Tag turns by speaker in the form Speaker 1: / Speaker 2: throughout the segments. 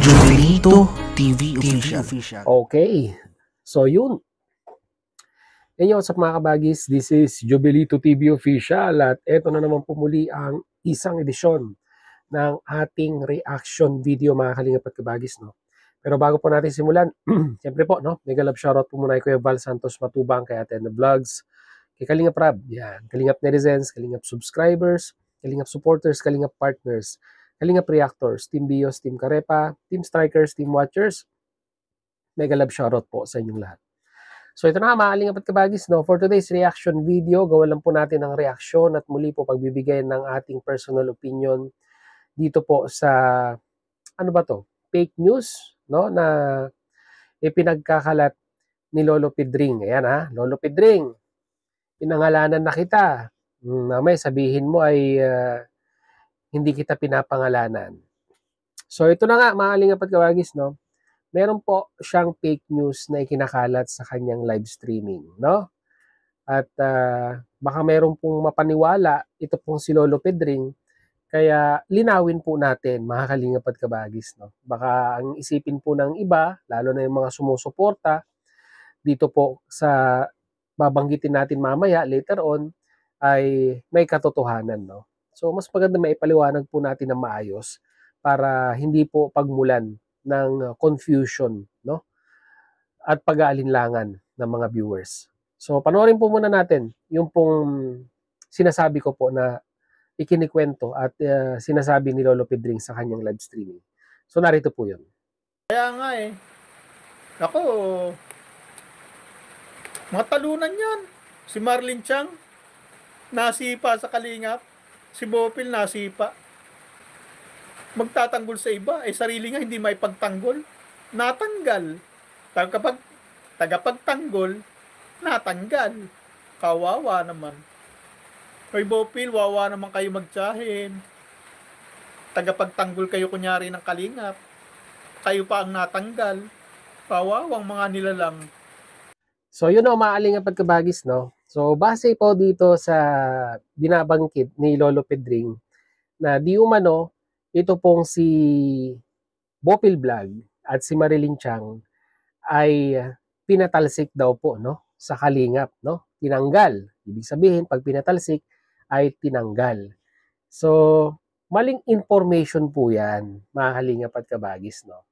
Speaker 1: Jubilito TV Official.
Speaker 2: Okay. So yun. Yan what's up mga kabagis? This is Jubilito TV Official at eto na naman po muli ang isang edisyon ng ating reaction video mga kalingap at kabagis. No? Pero bago po natin simulan, siyempre po, no? Mega love shoutout po muna kay Kuya Val Santos Matubang, kay Ate na Vlogs, kay Kalingap Rab, yan, Kalingap Netizens, Kalingap Subscribers, Kalingap Supporters, Kalingap Partners, Kalingap Reactors, Team Bios, Team Karepa, Team Strikers, Team Watchers. Mega love shoutout po sa inyong lahat. So ito na mga kalingap at kabagis, no? For today's reaction video, gawa lang po natin ang reaksyon at muli po pagbibigay ng ating personal opinion dito po sa, ano ba to? Fake news, no? Na ipinagkakalat ni Lolo Pedring. Ayan ha, Lolo Pedring, pinangalanan na kita. Mamaya sabihin mo ay hindi kita pinapangalanan. So ito na nga mga kalingap at kabagis, no? Meron po siyang fake news na ikinakalat sa kanyang live streaming, no? At baka meron pong mapaniwala ito pong si Lolo Pedring, kaya linawin po natin mga kalingap at kabagis, no? Baka ang isipin po ng iba, lalo na yung mga sumusuporta dito po sa babanggitin natin mamaya later on, ay may katotohanan, no? So mas maganda maipaliwanag po natin na maayos para hindi po pagmulan ng confusion, no? At pag-aalinlangan ng mga viewers. So panoorin po muna natin yung pong sinasabi ko po na ikinikwento at sinasabi ni Lolo Pedring sa kanyang live streaming. So narito po yun.
Speaker 3: Kaya nga ako, mga talunan yan. Si Marlene Chang, nasipa sa Kalingap. Si Bopil, nasipa. Magtatanggol sa iba, sarili nga hindi may pagtanggol, natanggal. Kapag tagapagtanggol, natanggal. Kawawa naman. Kay Bopil, wawa naman kayo magtsahin. Tagapagtanggol kayo kunyari ng Kalingap, kayo pa ang natanggal. Kawawang mga nilalang.
Speaker 2: So yun o mga kalingap at kabagis, no? So base po dito sa binabangkit ni Lolo Pedring na di umano ito pong si Bopil Vlog at si Marilyn Chang ay pinatalsik daw po, no, sa Kalingap, no? Tinanggal. Ibig sabihin pag pinatalsik ay tinanggal. So maling information po 'yan, mga kalingap at kabagis, no?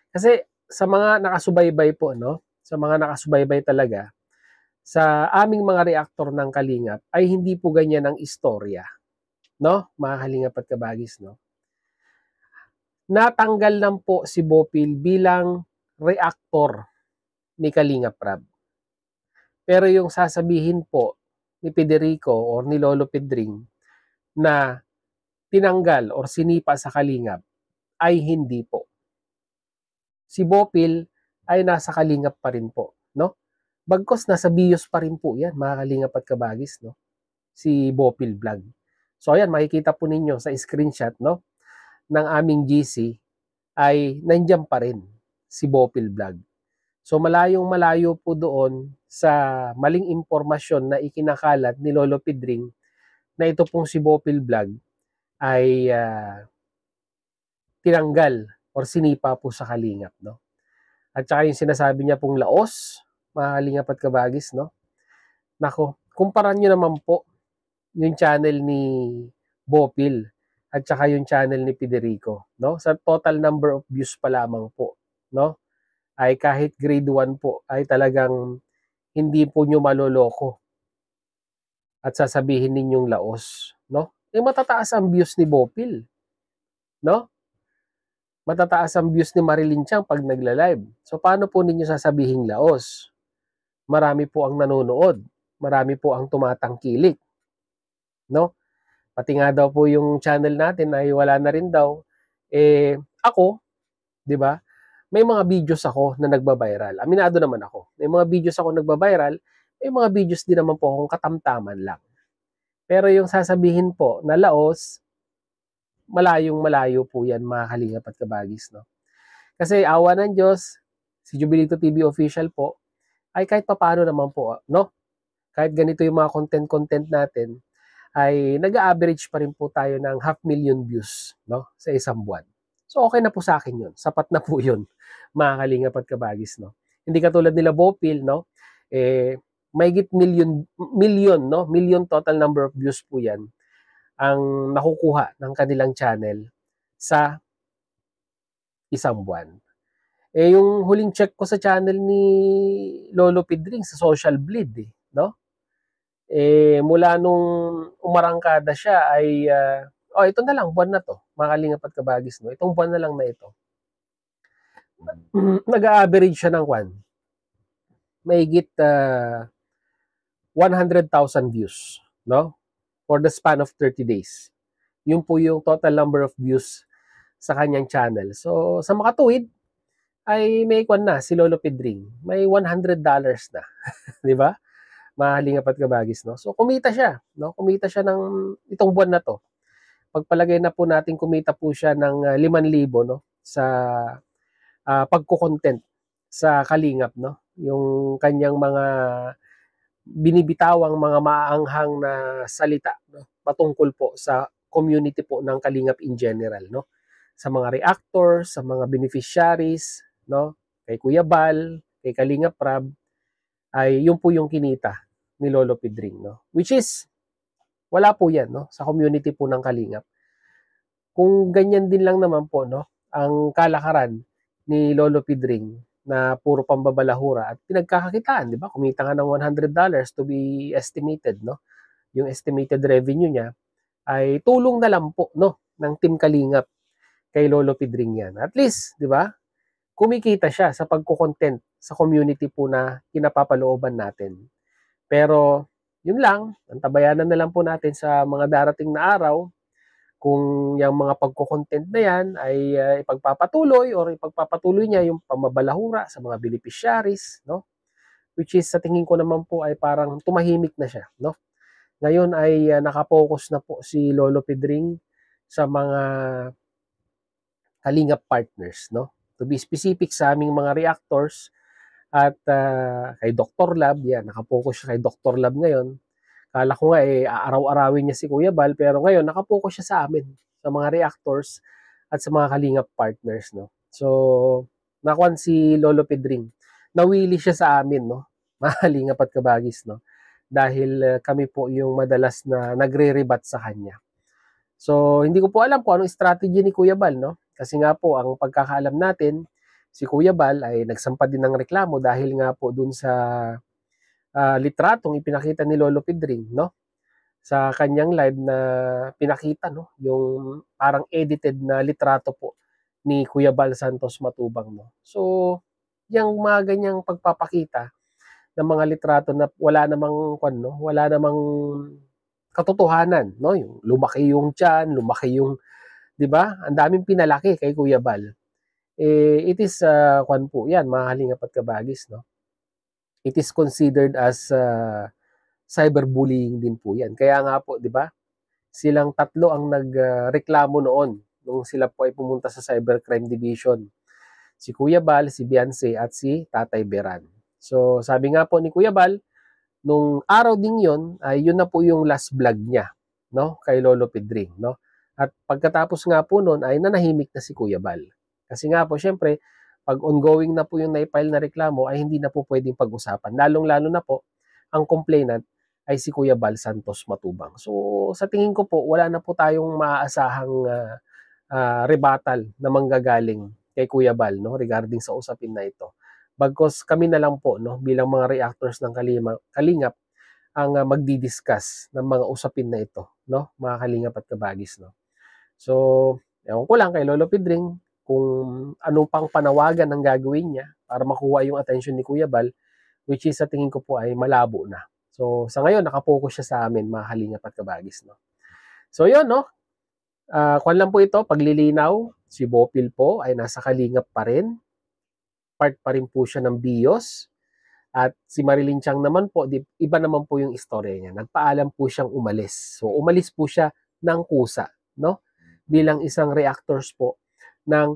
Speaker 2: Kasi sa mga nakasubaybay po, no, sa mga nakasubaybay talaga sa aming mga reaktor ng Kalingap ay hindi po ganyan ang istorya, no, mga kalingap at kabagis, no? Natanggal lang po si Bopil bilang reaktor ni Kalingap Rab. Pero yung sasabihin po ni Federico or ni Lolo Pedring na tinanggal or sinipa sa Kalingap ay hindi po. Si Bopil ay nasa Kalingap pa rin po, no? Bagkos nasa BIOS pa rin po yan, mga kalingap at kabagis, no? Si Bopil Vlog. So ayan, makikita po ninyo sa screenshot, no, ng aming GC ay nandiyan pa rin si Bopil Vlog. So malayong malayo po doon sa maling impormasyon na ikinakalat ni Lolo Pedring na ito pong si Bopil Vlog ay tinanggal or sinipa po sa Kalingap, no? At saka yung sinasabi niya pong laos, mga kalingap at kabagis, no? Nako, kumparan nyo naman po yung channel ni Bopil at saka yung channel ni Federico, no? Sa total number of views pa lamang po, no? Ay kahit grade 1 po ay talagang hindi po nyo maloloko at sasabihin ninyong laos, no? Eh matataas ang views ni Bopil, no? Matataas ang views ni Marilyn Chang pag nagla-live. So paano po ninyo sasabihin laos? Marami po ang nanonood, marami po ang tumatangkilik, no? Pati nga daw po yung channel natin ay wala na rin daw. Ako, 'di ba? May mga videos ako na nagba-viral. Aminado naman ako. May mga videos ako nagba-viral, may mga videos din naman po akong katamtaman lang. Pero yung sasabihin po na laos, malayong malayo po yan, mga kalingap at kabagis, no? Kasi awa ng Diyos, si Jubilito TV Official po, ay kahit papaano naman po, no? Kahit ganito yung mga content natin, ay nag-average pa rin po tayo ng 500,000 views, no? Sa isang buwan. So okay na po sa akin 'yun, sapat na po 'yun, mga kalingap at kabagis 'no. Hindi katulad nila Bopil 'no, mahigit million total number of views po 'yan ang nakukuha ng kanilang channel sa isang buwan. Yung huling check ko sa channel ni Lolo Pedring sa Social Bleed, 'no? Mula nung umarangkada siya ay, ito na lang, buwan na 'to, mga kalingap at kabagis 'no, itong buwan na lang na ito, nag-a-average siya ng mahigit 100,000 views, no? For the span of 30 days. Yun po yung total number of views sa kanyang channel. So, sa makatuwid, ay may na si Lolo Pedring. May $100 na. Di ba? Mahalingap at kabagis, no? So, kumita siya, no? Kumita siya ng itong buwan na to. Pagpalagay na po natin, kumita po siya ng 5,000, no? Sa pagko-content sa Kalingap, no? Yung kanyang mga binibitawang mga maaanghang na salita, no? Patungkol po sa community po ng Kalingap in general, no? Sa mga reactors, sa mga beneficiaries, no? Kay Kuya Bal, kay Kalingap Rab, ay yun po yung kinita ni Lolo Pedring, no? Which is wala po yan, no? Sa community po ng Kalingap. Kung ganyan din lang naman po, no? Ang kalakaran ni Lolo Pedring na puro pambabalahura at pinagkakakitaan, di ba? Kumita nga ng $100 to be estimated, no? Yung estimated revenue niya ay tulong na lang po, no, ng Team Kalingap kay Lolo Pedring yan. At least, di ba? Kumikita siya sa pagko-content sa community po na kinapapalooban natin. Pero, yun lang, antabayanan na lang po natin sa mga darating na araw kung yung mga pagko-content na yan ay ipagpapatuloy or ipagpapatuloy niya yung pamabalahura sa mga beneficiaries, no? Which is sa tingin ko naman po ay parang tumahimik na siya, no? Ngayon ay nakapokus na po si Lolo Pedring sa mga Kalingap partners, no? To be specific sa aming mga reactors at kay Dr. Lab, yan, nakapokus siya kay Dr. Lab ngayon. Kala ko nga aaraw-arawin niya si Kuya Bal, pero ngayon nakapokus siya sa amin, sa mga reactors at sa mga Kalingap partners, no. So, nakuan si Lolo Pedring. Nawili siya sa amin, no. Mga Kalingap at kabagis, no. Dahil kami po yung madalas na nagre-rebat sa kanya. So, hindi ko po alam kung anong strategy ni Kuya Bal, no. Kasi nga po, ang pagkakaalam natin, si Kuya Bal ay nagsampa din ng reklamo dahil nga po dun sa litratong ipinakita ni Lolo Pedring, no? Sa kanyang live na pinakita, no? Yung parang edited na litrato po ni Kuya Bal Santos Matubang, no? So, yung mga ganyang pagpapakita ng mga litrato na wala namang no? Wala namang katotohanan, no? Yung lumaki yung tiyan, lumaki yung, 'di ba? Ang daming pinalaki kay Kuya Bal. It is po 'yan, mga Kalingap at kabagis, no? It is considered as cyberbullying din po 'yan. Kaya nga po, 'di ba? Silang tatlo ang nagreklamo noon nung sila po ay pumunta sa Cybercrime Division. Si Kuya Bal, si Beyonce at si Tatay Beran. So, sabi nga po ni Kuya Bal, nung araw ding 'yon, ay yun na po yung last vlog niya, no? Kay Lolo Pedring, no? At pagkatapos nga po noon ay nanahimik na si Kuya Bal. Kasi nga po, syempre, pag ongoing na po yung naipile na reklamo ay hindi na po pwedeng pag-usapan. Lalong-lalo na po, ang complainant ay si Kuya Bal Santos Matubang. So, sa tingin ko po, wala na po tayong maaasahang rebuttal na manggagaling kay Kuya Bal, no, regarding sa usapin na ito. Bagkos kami na lang po, no, bilang mga reactors ng Kalingap ang magdi-discuss ng mga usapin na ito, no, mga Kalingap at kabagis, no. So, ewan ko lang kay Lolo Pedring kung anong pang panawagan ang gagawin niya para makuha yung attention ni Kuya Bal, which is sa tingin ko po ay malabo na. So, sa ngayon, nakapokus siya sa amin, mga Kalingap at kabagis, no. So, yun, no. Kwan lang po ito, paglilinaw, si Bopil po ay nasa Kalingap pa rin. Part pa rin po siya ng BIOS. At si Marilyn Chang naman po, iba naman po yung istorya niya. Nagpaalam po siyang umalis. So, umalis po siya ng kusa, no? Bilang isang reactors po ng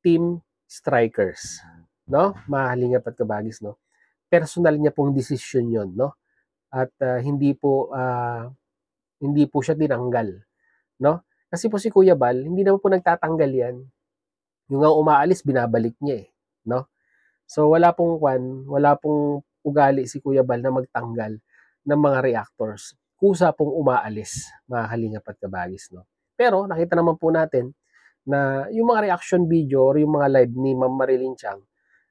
Speaker 2: Team Strikers, no? Mga Kalingap at kabagis, no? Personal niya pong desisyon yon, no? At hindi po siya tinanggal, no? Kasi po si Kuya Bal, hindi naman po nagtatanggal yan Yung nga umaalis, binabalik niya eh, no? So wala pong ugali si Kuya Bal na magtanggal ng mga reactors. Kusa pong umaalis, mga kalingap at kabagis, no? Pero nakita naman po natin na yung mga reaction video or yung mga live ni Ma'am Marilyn Chang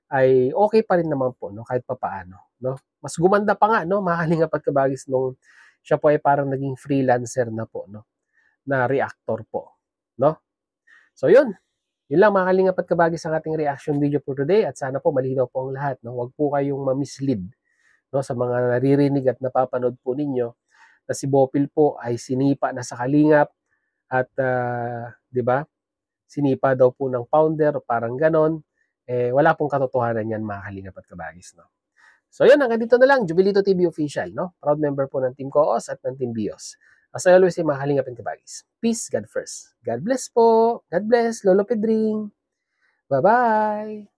Speaker 2: ay okay pa rin naman po, no, kahit papaano, no? Mas gumanda pa nga, no, mga kalingap at kabagis, nung siya po ay parang naging freelancer na po, no, na reactor po, no? So yun lang mga kalingap at kabagis ang ating reaction video for today, at sana po malinaw po ang lahat, no? Huwag po kayong ma-mislead, no, sa mga naririnig at napapanood po ninyo na si Bopil po ay sinipa na sa kalingap at 'di ba? Sinipa daw po ng founder, parang ganon. Wala pong katotohanan yan, mga kalingap at kabagis, no? So yun, hanggang dito na lang, Jubilito TV Official, no? Proud member po ng Team Koos at ng Team Bios. As I always say, mga kalingap at kabagis, peace, God first. God bless po. God bless, Lolo Pedring. Bye-bye.